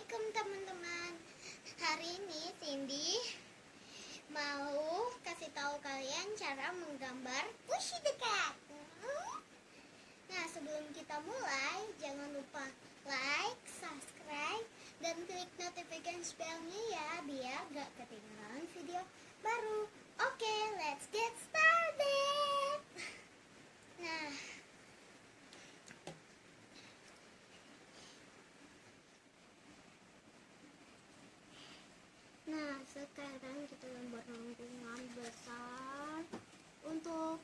Assalamualaikum teman-teman. Hari ini Cindy mau kasih tahu kalian cara menggambar pushi dekat. Nah, sebelum kita mulai, jangan lupa like, subscribe, dan klik notification bell-nya ya, biar gak ketinggalan video baru. Oke, let's get started. Nah, sekarang kita gambar lengkungan besar untuk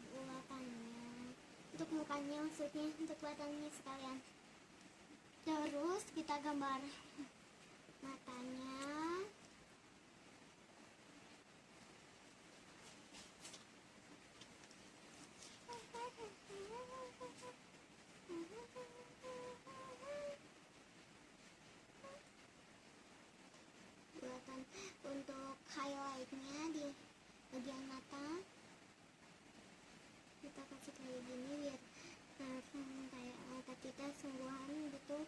buatannya, untuk mukanya, maksudnya untuk badannya sekalian. Terus kita gambar matanya. Buatan untuk highlightnya di bagian mata kita kasih kayak gini biar kayak mata kita sungguhan gitu.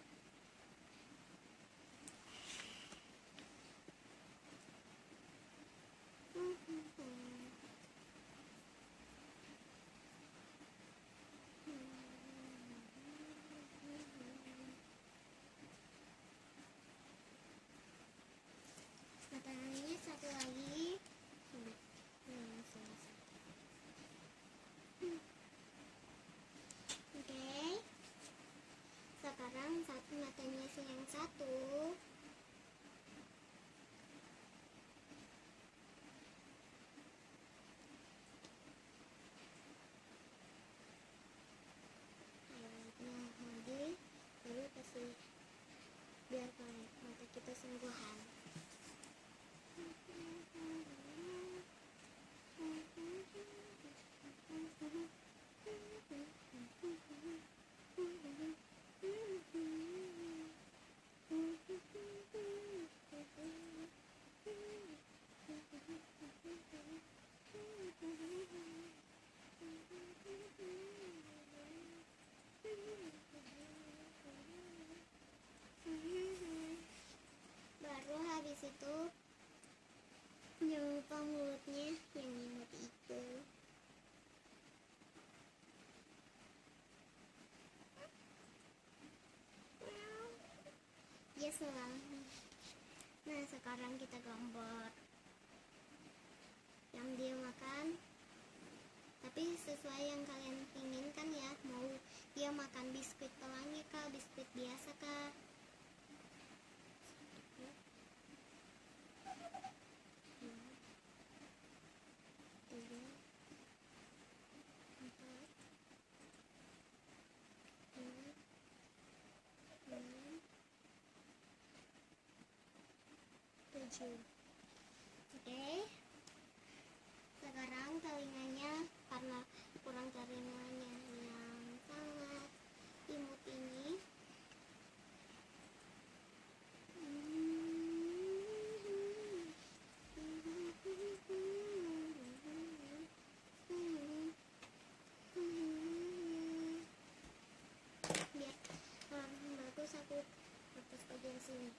Matanya satu lagi. Oke. Sekarang satu matanya yang satu. Highlightnya lagi, baru kasih biar kayak mata kita sungguhan. Baru habis itu nyumpah mulutnya yang imut itu. Ya selalu. Nah, sekarang kita gambar yang dia makan, tapi sesuai yang kalian inginkan ya. Mau dia makan biskuit pelangi kah, biskuit biasa kah? Oke, sekarang telinganya, karena kurang telinganya yang sangat imut ini, biar bagus aku hapus bagian sini.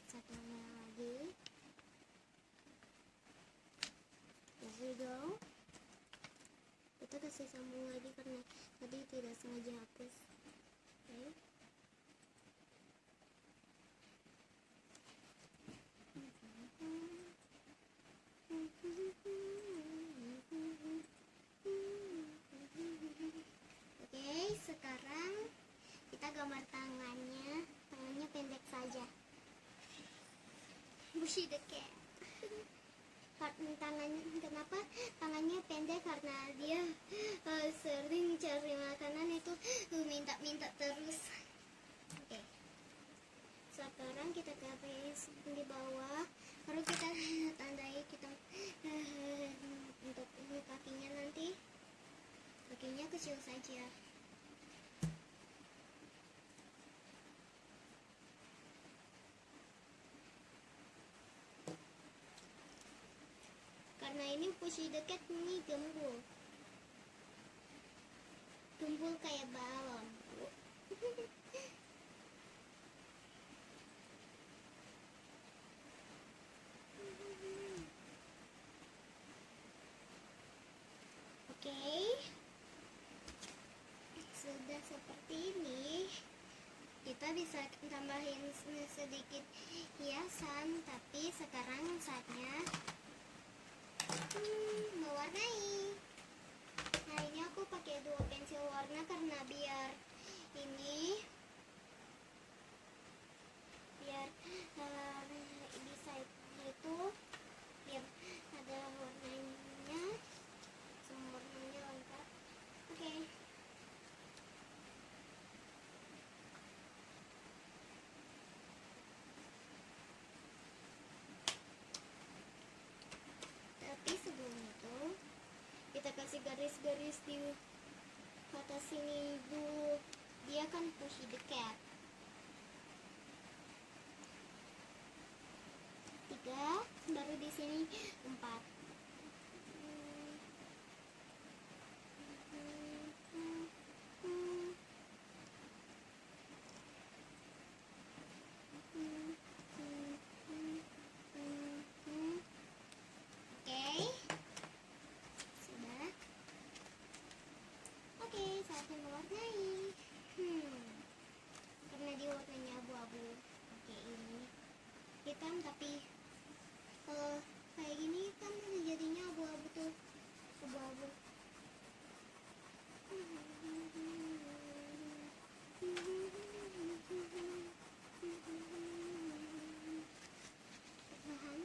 Satunya lagi. There we go. Kita kasih sambung lagi karena tadi tidak sengaja hapus. Oke. Oke, sekarang kita gambar tangannya. Tangannya pendek saja. Pushi dekat. Tangannya, kenapa tangannya pendek? Karena dia sering cari makanan itu minta terus. Oke. Sekarang kita tapis di bawah, baru kita tandai kita untuk ini kakinya, nanti kakinya kecil saja. warna ini Pussy the Cat ini gembul kayak balon. Oke, sudah seperti ini. Kita bisa tambahin sedikit hiasan, tapi sekarang saatnya mewarnai. Nah, ini aku pakai 2 pensil warna karena biar ini bisa itu biar ada warnanya, semua warnanya lengkap. Oke. Tapi sebelum itu kita kasih garis-garis di atas sini dulu. Dia kan Pussy the Cat. 3, baru di sini 4. Oke, saatnya mewarnai. Karena dia warnanya abu-abu. Oke, ini hitam, tapi kalau kayak gini kan jadinya abu-abu tuh, abu-abu. Perlahan.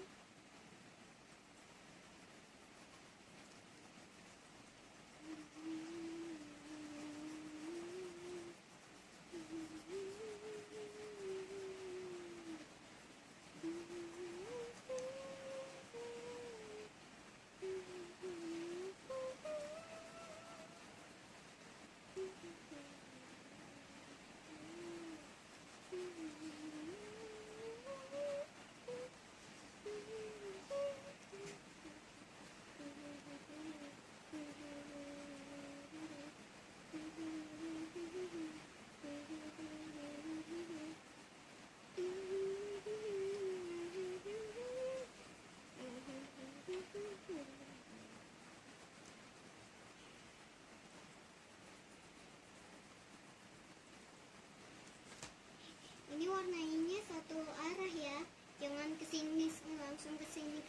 Ini warnanya satu arah ya, jangan kesini langsung kesini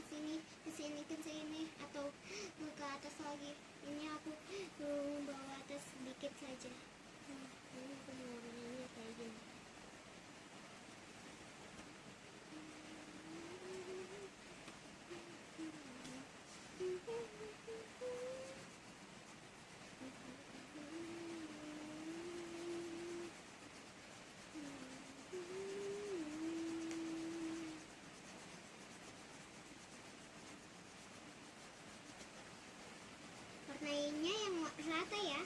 atau ke atas lagi. Ini aku bawa atas sedikit saja. Ini warnanya kayak gini. Warnanya yang rata ya.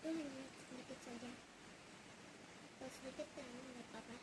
Itu hanya sedikit saja. Kalau sedikit kan nggak apa-apa.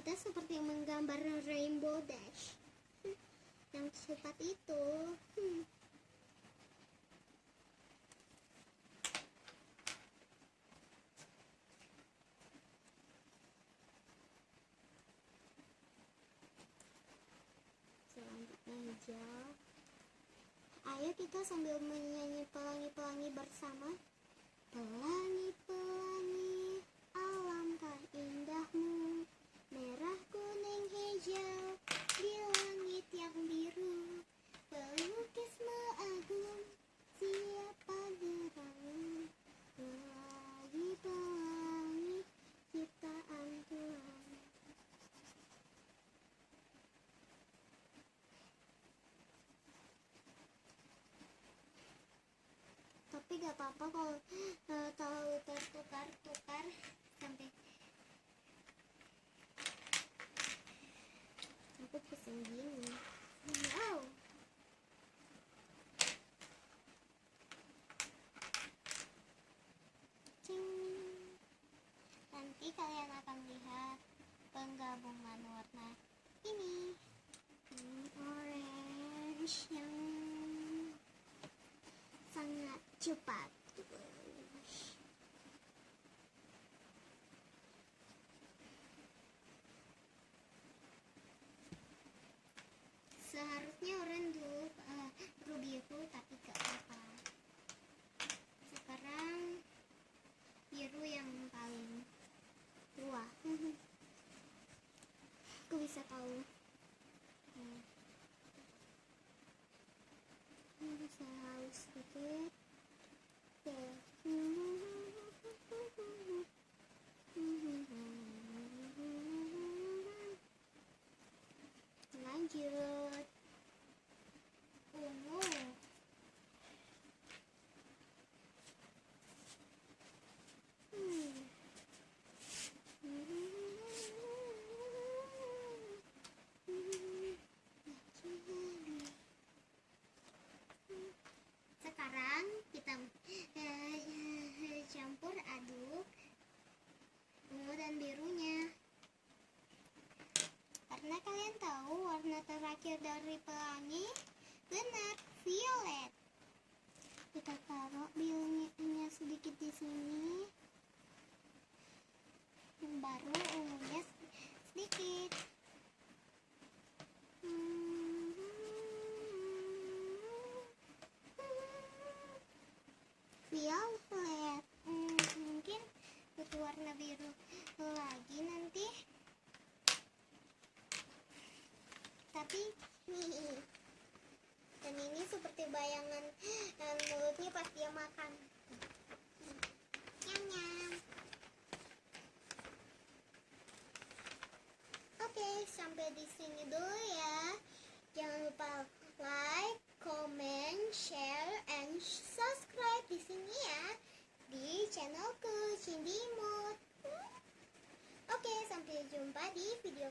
kita seperti menggambar Rainbow Dash. Yang cepat itu. Selanjutnya hijau. Ayo kita sambil menyanyi pelangi-pelangi bersama. Pelangi-pelangi, alangkah indahmu, merah, kuning, hijau, di langit yang biru. Pelukismu agung, siapa gerakmu? Pelangi-pelangi, ciptaan Tuhan. Tapi gak apa-apa kalau tahu tertukar-tukar sampai aku pusing gini. Wow. Cing. Nanti kalian akan lihat penggabungan warna ini. Orange yang sangat cepat. Seharusnya oranye dulu biru, tapi gak apa-apa. Sekarang biru yang paling tua. Aku bisa tahu. Bisa haus sedikit. Lanjut ungu. Sekarang kita campur aduk ungu dan birunya. Karena kalian tahu warna terakhir dari pelangi, benar, violet. Kita taruh birunya sedikit di sini, baru ungunya sedikit. Violet. Mungkin butuh warna biru lagi nanti. Tapi nih, dan ini seperti bayangan mulutnya pas dia makan. Nyam-nyam. Oke, sampai di sini dulu ya. Jangan lupa like, comment, share, and subscribe di sini ya, di channelku Cindy Mood. Oke, sampai jumpa di video